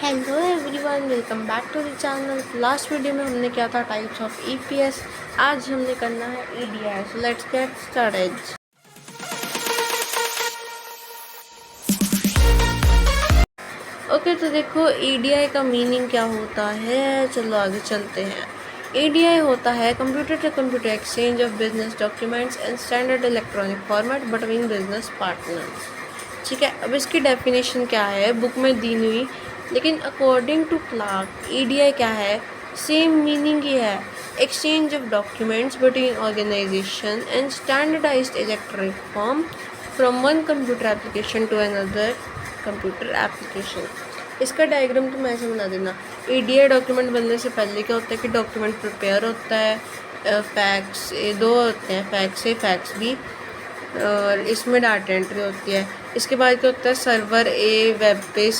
Hello everyone, welcome back to the channel. Last video में हमने किया था टाइप्स ऑफ ईपीएस। आज हमने करना है EDI. So let's get started. Okay, तो देखो ईडीआई का मीनिंग क्या होता है। चलो आगे चलते हैं। ईडीआई होता है computer to computer exchange of business documents in standard electronic format between business partners. ठीक है, अब इसकी डेफिनेशन क्या है बुक में दी हुई, लेकिन अकॉर्डिंग टू क्लार्क ईडीआई क्या है, सेम मीनिंग ही है। Exchange of documents between organisation and standardised electronic form from one computer application to another computer application. इसका डायग्राम तुम ऐसे बना देना। ईडीआई डॉक्यूमेंट बनने से पहले क्या होता है कि डॉक्यूमेंट प्रिपेयर होता है, फैक्स दो होते हैं, फैक्स ए फैक्स बी, और इसमें डाटा एंट्री होती है। इसके बाद क्या होता है, सर्वर ए वेब पे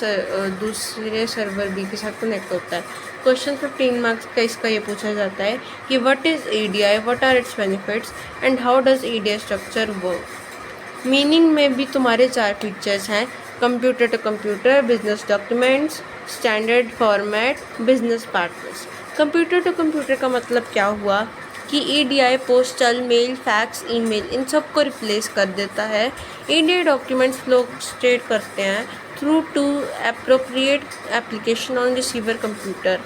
दूसरे सर्वर बी के साथ कनेक्ट होता है। क्वेश्चन 15 मार्क्स का इसका ये पूछा जाता है कि what is EDI, what are its benefits and how does EDI structure work. Meaning में भी तुम्हारे 4 फीचर्स हैं: computer to computer, business documents, standard format, business partners. Computer to computer का मतलब क्या हुआ कि EDI postal, mail, fax, email इन सब को रिप्लेस कर देता है। ईडीआई डॉक्यूमेंट्स लोग स्टेट करते हैं through to appropriate application on receiver computer.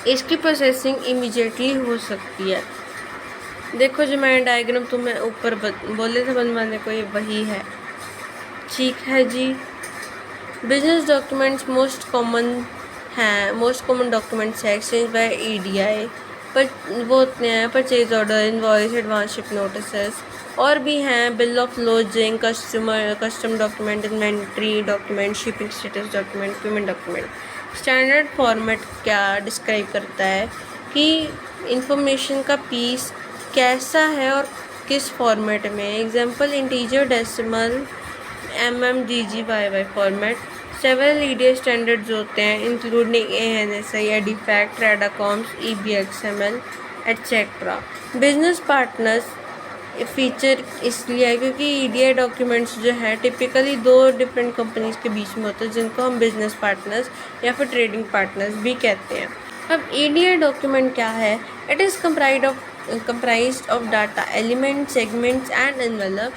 इसकी प्रोसेसिंग इमीडिएटली हो सकती है। देखो, जो मैं डायग्राम तुम्हें ऊपर बोले थे बनवाने को, ये वही है। ठीक है जी। Business documents most common documents है एक्सचेंज बाय ईडीआई। पर वो होते हैं purchase order, invoice, advance ship notices, और भी हैं bill of lodging, custom document, inventory document, shipping status document, payment document. Standard format क्या डिस्क्राइब करता है कि इंफॉर्मेशन का पीस कैसा है और किस फॉर्मेट में। Example integer, decimal, MMGGYY format. Several EDI standards होते हैं including ANSI, EDIFACT, RADACOMS, EBXML etcetera. Business partners feature इसलिए है क्योंकि ईडीआई डॉक्यूमेंट्स जो है टिपिकली 2 डिफरेंट कंपनीज के बीच में होते हैं, जिनको हम बिजनेस पार्टनर्स या फिर ट्रेडिंग पार्टनर्स भी कहते हैं। अब ईडीआई डॉक्यूमेंट क्या है? It is comprised of data element, segments and envelope.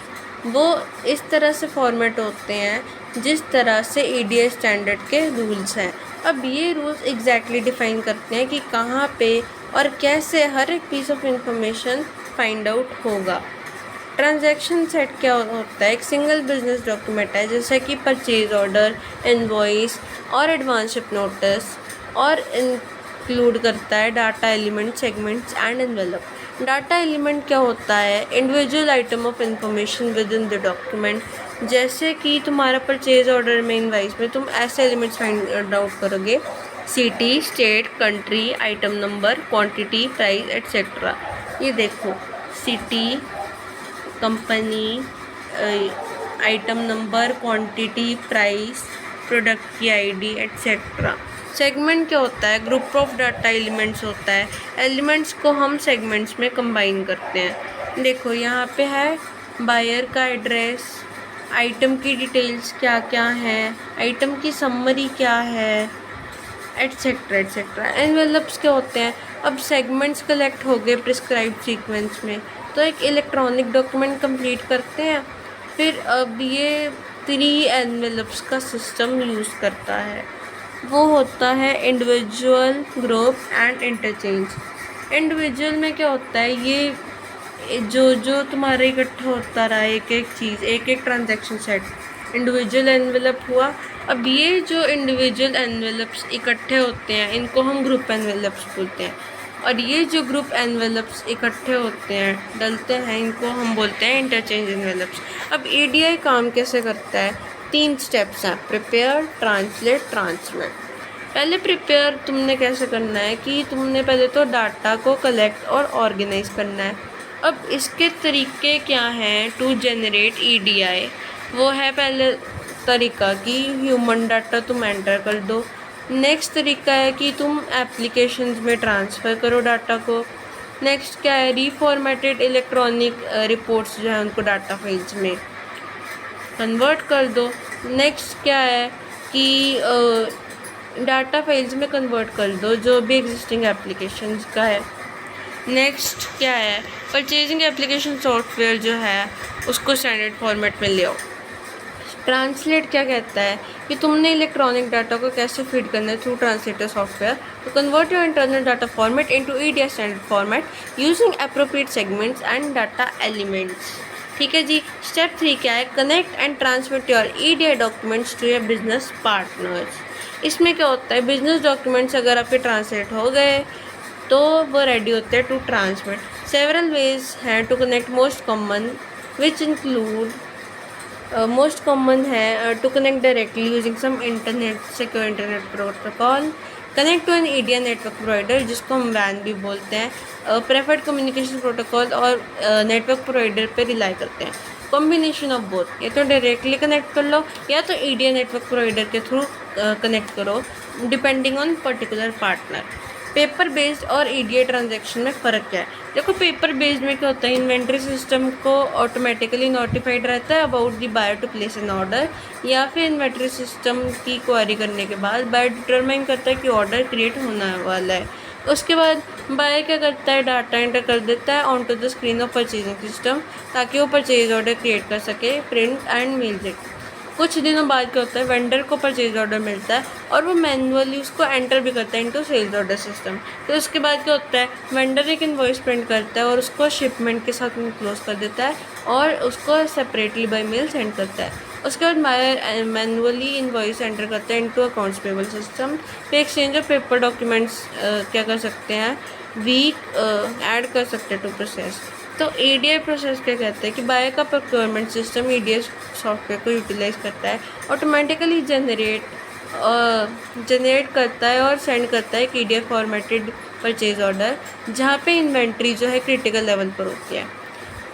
वो इस तरह से फॉर्मेट होते हैं जिस तरह से ईडीआई स्टैंडर्ड के रूल्स हैं। अब ये रूल्स एग्जैक्टली डिफाइन करते हैं कि कहाँ पे और कैसे हर एक piece of information find out होगा। ट्रांजैक्शन सेट क्या होता है? एक सिंगल बिजनेस डॉक्यूमेंट है, जैसे कि परचेज ऑर्डर, इनवॉइस और एडवांस शिप नोटिस, और इंक्लूड करता है data element, segments and envelope. Data element क्या होता है? Individual item of information with in the document. जैसे कि तुम्हारा परचेज ऑर्डर में, इनवाइस में तुम ऐसे एलिमेंट्स फाइंड आउट करोगे: city, state, country, item number, quantity, price etcetera. ये देखो, city, company, item number, quantity, price, product की आईडी एट्सेट्रा। सेगमेंट क्या होता है? ग्रुप ऑफ डाटा एलिमेंट्स होता है। एलिमेंट्स को हम सेगमेंट्स में कंबाइन करते हैं। देखो, यहाँ पे है बायर का एड्रेस, आइटम की डिटेल्स क्या क्या हैं, आइटम की समरी क्या है, एट्सेट्रा एट्सेट्रा। एनवेलप्स क्या होते हैं? अब सेगमेंट्स कलेक्ट हो गए प्रिस्क्राइब सीक्वेंस में, तो एक इलेक्ट्रॉनिक डॉक्यूमेंट कंप्लीट करते हैं। फिर अब ये 3 एनवेलप्स का सिस्टम यूज़ करता है। वो होता है individual, group and interchange. Individual में क्या होता है? ये जो तुम्हारा इकट्ठा होता रहा, एक एक चीज़, एक एक ट्रांजैक्शन सेट, इंडिविजुअल एनवेलप हुआ। अब ये जो इंडिविजुअल एनवेलप्स इकट्ठे होते हैं, इनको हम ग्रुप एनवेलप्स बोलते हैं। और ये जो ग्रुप एनवेलप्स इकट्ठे होते हैं, डलते हैं, इनको हम बोलते हैं इंटरचेंज एनवेलप्स। अब ईडीआई काम कैसे करता है? 3 स्टेप्स हैं: प्रिपेयर, ट्रांसलेट, ट्रांसमिट। पहले प्रिपेयर तुमने कैसे करना है कि तुमने पहले तो डाटा को कलेक्ट और ऑर्गेनाइज करना है। अब इसके तरीके क्या हैं टू जनरेट ईडीआई? वो है पहले तरीका कि ह्यूमन डाटा तुम एंटर कर दो। नेक्स्ट तरीका है कि तुम एप्लीकेशंस में ट्रांसफ़र करो डाटा को। नेक्स्ट क्या है? रीफॉर्मेटेड इलेक्ट्रॉनिक रिपोर्ट्स जो है उनको डाटा फाइल्स में कन्वर्ट कर दो। नेक्स्ट क्या है कि डाटा फाइल्स में कन्वर्ट कर दो जो भी एग्जिस्टिंग एप्लीकेशंस का है। नेक्स्ट क्या है, परचेजिंग एप्लीकेशन सॉफ्टवेयर जो है उसको स्टैंडर्ड फॉर्मेट में ले आओ। ट्रांसलेट क्या कहता है कि तुमने इलेक्ट्रॉनिक डाटा को कैसे फीड करना है through translator software to convert your internal data format into EDS standard format using appropriate segments and data elements. ठीक है जी। स्टेप 3 क्या है, connect and transmit your EDI documents to your business partners. इसमें क्या होता है, बिजनेस डॉक्यूमेंट्स अगर आपके ट्रांसलेट हो गए तो वो रेडी होते हैं टू ट्रांसमिट। सेवरल वेज हैं to connect, most common which include most common है to connect directly using some internet secure internet protocol, connect to an EDI network provider जिसको हम वैन भी बोलते हैं, प्रेफर्ड कम्युनिकेशन प्रोटोकॉल और network provider पे rely करते हैं। कॉम्बिनेशन ऑफ बोथ, या तो डायरेक्टली कनेक्ट कर लो या तो ईडीआई नेटवर्क प्रोवाइडर के थ्रू कनेक्ट करो depending on particular partner. Paper based और ईडीआई ट्रांजैक्शन में फ़र्क क्या है, देखो पेपर बेस्ड में क्या होता है, इन्वेंट्री सिस्टम को ऑटोमेटिकली नोटिफाइड रहता है about the buyer to place an order, या फिर इन्वेंट्री सिस्टम की क्वेरी करने के बाद बायर डिटरमाइन करता है कि ऑर्डर क्रिएट होने वाला है। उसके बाद बायर क्या करता है, डाटा एंटर कर देता है on to the screen of purchasing system ताकि वो परचेज ऑर्डर क्रिएट कर सके, प्रिंट एंड मेल इट। कुछ दिनों बाद क्या होता है, वेंडर को परचेज ऑर्डर मिलता है और वो मैनुअली उसको एंटर भी करता है इनटू सेल्स ऑर्डर सिस्टम। तो उसके बाद क्या होता है, वेंडर एक इनवॉइस प्रिंट करता है और उसको शिपमेंट के साथ क्लोज कर देता है और उसको सेपरेटली बाय मेल सेंड करता है। उसके बाद बायर मैनुअली इनवॉइस एंटर करता है इनटू अकाउंट्स पेबल सिस्टम। फिर एक्सचेंज ऑफ पेपर डॉक्यूमेंट्स क्या कर सकते हैं, वीक ऐड कर सकते हैं टू प्रोसेस। तो ईडीआई प्रोसेस क्या कहता है कि बायर का प्रोक्योरमेंट सिस्टम ईडीआई सॉफ्टवेयर को यूटिलाइज करता है, ऑटोमेटिकली जनरेट करता है और सेंड करता है एक ईडीआई फॉर्मेटेड परचेज ऑर्डर जहाँ पे इन्वेंट्री जो है क्रिटिकल लेवल पर होती है।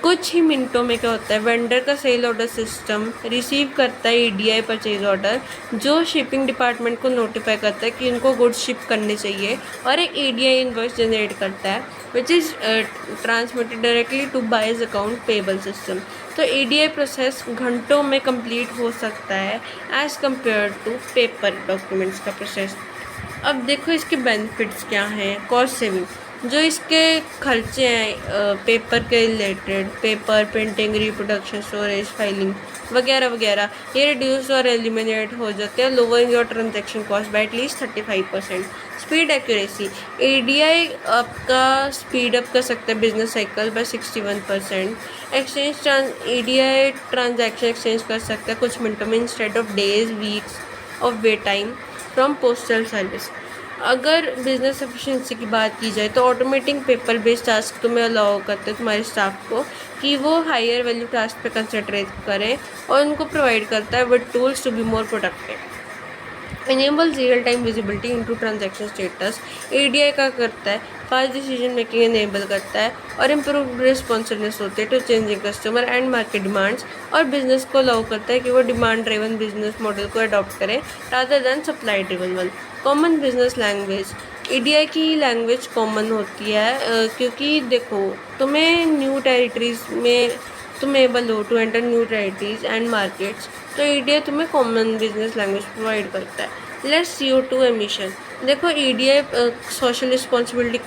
कुछ ही मिनटों में क्या होता है, वेंडर का सेल ऑर्डर सिस्टम रिसीव करता है ईडीआई परचेज ऑर्डर जो शिपिंग डिपार्टमेंट को नोटिफाई करता है कि उनको गुड्स शिप करने चाहिए, और एक ईडीआई इनवॉइस जनरेट करता है which is transmitted directly to buyers account payable system. तो ईडीआई प्रोसेस घंटों में कंप्लीट हो सकता है as compare to paper documents का प्रोसेस। अब देखो इसके बेनिफिट्स क्या हैं। कॉस्ट सेविंग, जो इसके खर्चे हैं पेपर के related, paper printing, reproduction, storage, filing वगैरह वगैरह, ये रिड्यूस और एलिमिनेट हो जाते हैं, lowering your transaction cost by at least 35%। Speed accuracy, EDI आपका स्पीड अप कर सकता है business cycle by 61%। Exchange, EDI transaction exchange कर सकता है कुछ मिनटों में instead of days weeks of wait time from postal service. अगर बिजनेस एफिशिएंसी की बात की जाए तो ऑटोमेटिंग पेपर बेस्ड टास्क तुम्हें अलाउ करते हैं तुम्हारे स्टाफ को कि वो हायर वैल्यू टास्क पे कंसंट्रेट करें, और उनको प्रोवाइड करता है with tools to be more productive. Enables real time visibility into transaction status, EDI का करता है फास्ट डिसीजन मेकिंग इनेबल करता है और इम्प्रूव रिस्पॉन्सिवनेस होती है to changing customer and market demands, और बिजनेस को अलाउ करता है कि वो डिमांड ड्रिवन बिजनेस मॉडल को अडॉप्ट करें rather than supply driven one. Common business language, EDI की लैंग्वेज कॉमन होती है क्योंकि देखो तुम्हें न्यू टेरिटरीज में तुम एबल हो to enter new territories and markets, तो ईडीआई तुम्हें कॉमन बिजनेस लैंग्वेज प्रोवाइड करता है। लेस CO2 एमिशन, देखो ईडीआई सोशल रिस्पॉन्सिबिलिटी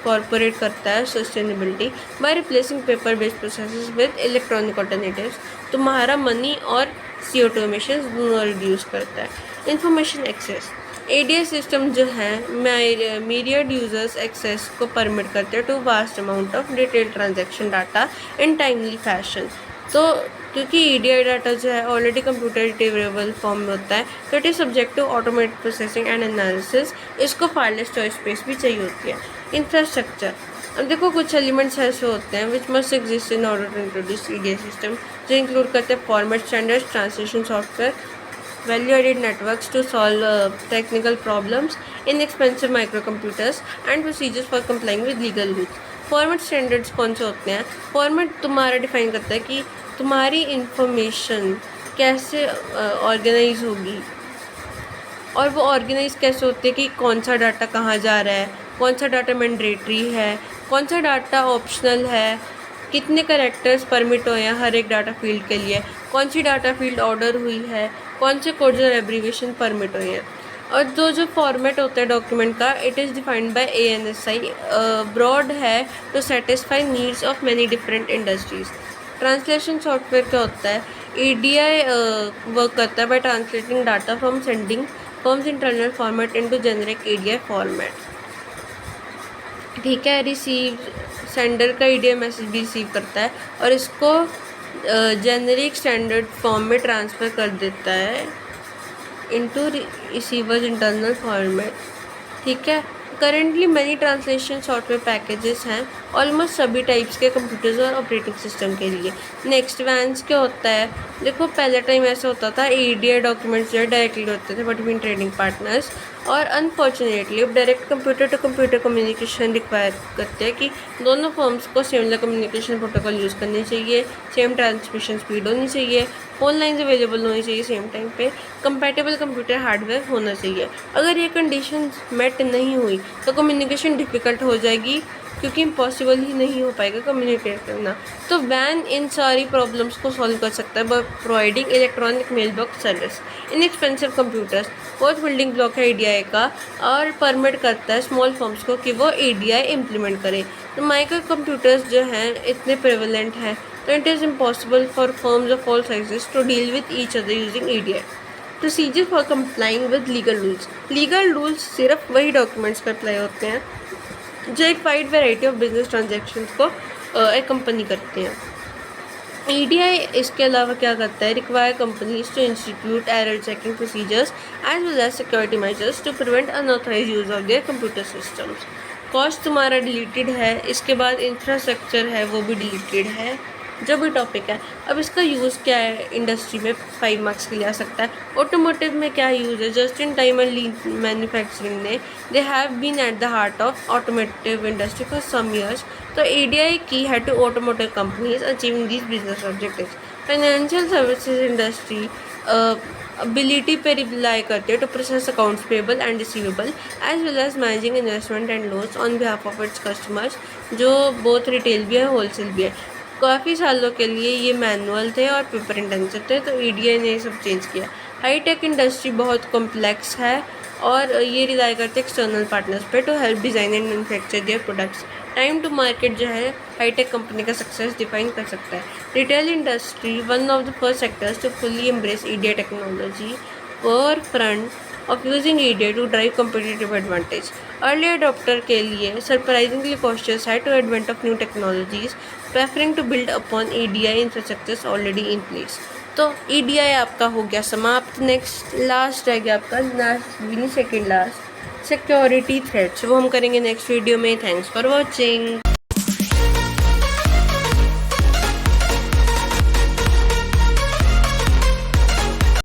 कॉर्पोरेट करता है sustainability by replacing paper based processes with electronic alternatives. तुम्हारा मनी और CO2 एमिशंस दोनों रिड्यूस करता है। इंफॉर्मेशन एक्सेस, ईडीआई सिस्टम जो है मीडियड यूजर्स एक्सेस को परमिट करते हैं to vast amount of detail transaction data in timely fashion. तो क्योंकि ईडीआई डाटा जो है ऑलरेडी कंप्यूटर रिट्रीवेबल फॉर्म में होता है, तो it is subject to automated processing and analysis, इसको फाइललेस स्टोरेज स्पेस भी चाहिए होती है। इंफ्रास्ट्रक्चर, अब देखो कुछ एलिमेंट्स ऐसे होते हैं which must exist in order to introduce EDI system, जो इंक्लूड करते हैं format standards, translation software, value-added networks to solve technical problems, inexpensive microcomputers and procedures for complying with legal rules। Format standards कौन से होते हैं? Format तुम्हारा define करता है कि तुम्हारी इंफॉर्मेशन कैसे ऑर्गेनाइज होगी, और वो ऑर्गेनाइज कैसे होती है कि कौन सा डाटा कहाँ जा रहा है, कौन सा डाटा मैंडेटरी है, कौन सा डाटा ऑप्शनल है, कितने कैरेक्टर्स परमिट हुए हैं हर एक डाटा फील्ड के लिए, कौन सी डाटा फील्ड ऑर्डर हुई है, कौन से कोड्स और एब्रीविएशन परमिट हुए हैं। और जो फॉर्मेट होता है डॉक्यूमेंट का, it is defined by ANSI, broad है to satisfy needs of many different industries. Translation software क्या होता है? EDI वर्क करता है by translating data from sending firms internal format into generic EDI format. ठीक है, रिसीव सेंडर का EDI message भी रिसीव करता है और इसको जेनरिक स्टैंडर्ड फॉर्म में ट्रांसफ़र कर देता है इनटू रिसीवर्स इंटरनल फॉर्मेट। ठीक है, currently many translation software packages हैं ऑलमोस्ट सभी टाइप्स के कंप्यूटर्स और ऑपरेटिंग सिस्टम के लिए। नेक्स्ट वैंस क्या होता है? देखो, पहले टाइम ऐसा होता था EDI डॉक्यूमेंट्स जो है डायरेक्टली होते थे बिटवीन ट्रेडिंग पार्टनर्स, और अनफॉर्चुनेटली अब direct computer to computer communication require करते हैं कि दोनों फर्म्स को सिमिलर कम्युनिकेशन प्रोटोकॉल यूज़ करनी चाहिए, सेम ट्रांसमिशन स्पीड होनी चाहिए, फ़ोन लाइन्स अवेलेबल होनी चाहिए सेम टाइम पे, कंपैटिबल कंप्यूटर हार्डवेयर होना चाहिए। अगर ये कंडीशन मेट नहीं हुई तो कम्युनिकेशन डिफ़िकल्ट हो जाएगी, क्योंकि इम्पॉसिबल ही नहीं हो पाएगा कम्युनिकेट करना। तो वैन इन सारी प्रॉब्लम्स को सॉल्व कर सकता है by providing electronic mail box service. Inexpensive computers बहुत बिल्डिंग ब्लॉक है EDI का, और परमिट करता है स्मॉल फर्म्स को कि वो EDI इम्प्लीमेंट करें। तो माइक्रो कंप्यूटर्स जो हैं इतने प्रेवलेंट हैं, तो it is impossible for firms of all sizes to deal with each other using EDI। Procedure for complying with legal rules. Legal rules सिर्फ वही डॉक्यूमेंट्स पर अप्लाई होते हैं जो एक wide variety of business transactions को एक्कम्पनी करते हैं। EDI इसके अलावा क्या करता है? Require companies to institute error checking procedures as well as security measures to prevent unauthorised use of their computer systems. Cost तुम्हारा डिलीटेड है, इसके बाद इंफ्रास्ट्रक्चर है वो भी डिलीटेड है, जो भी टॉपिक है। अब इसका यूज़ क्या है इंडस्ट्री में? 5 मार्क्स के लिए आ सकता है। ऑटोमोटिव में क्या यूज़ है? Just in time and lean manufacturing ने they have been at the heart of automotive industry for some years. तो EDI की है to automotive companies achieving these business objectives. Financial services industry ability पे rely करते हैं to process accounts payable and receivable as well as managing investment and loans on behalf of its customers, जो both retail भी है wholesale भी है। काफ़ी सालों के लिए ये मैनुअल थे और पेपर इंटेंसिव थे, तो EDI ने ये सब चेंज किया। हाई टेक इंडस्ट्री बहुत कॉम्प्लेक्स है और ये रिलाई करते हैं एक्सटर्नल पार्टनर्स पे to help design and manufacture their products. Time to market जो है हाई टेक कंपनी का सक्सेस डिफाइन कर सकता है। Retail industry one of the first sectors to fully embrace EDI technology for front of using EDI to drive competitive advantage. Early adopter के लिए surprisingly cautious है to advent of new technologies, preferring to build upon EDI infrastructures already in place. तो EDI आपका हो गया समाप्त। Next last रह गया आपका, last second last, security threats, वो हम करेंगे नेक्स्ट वीडियो में। Thanks for watching.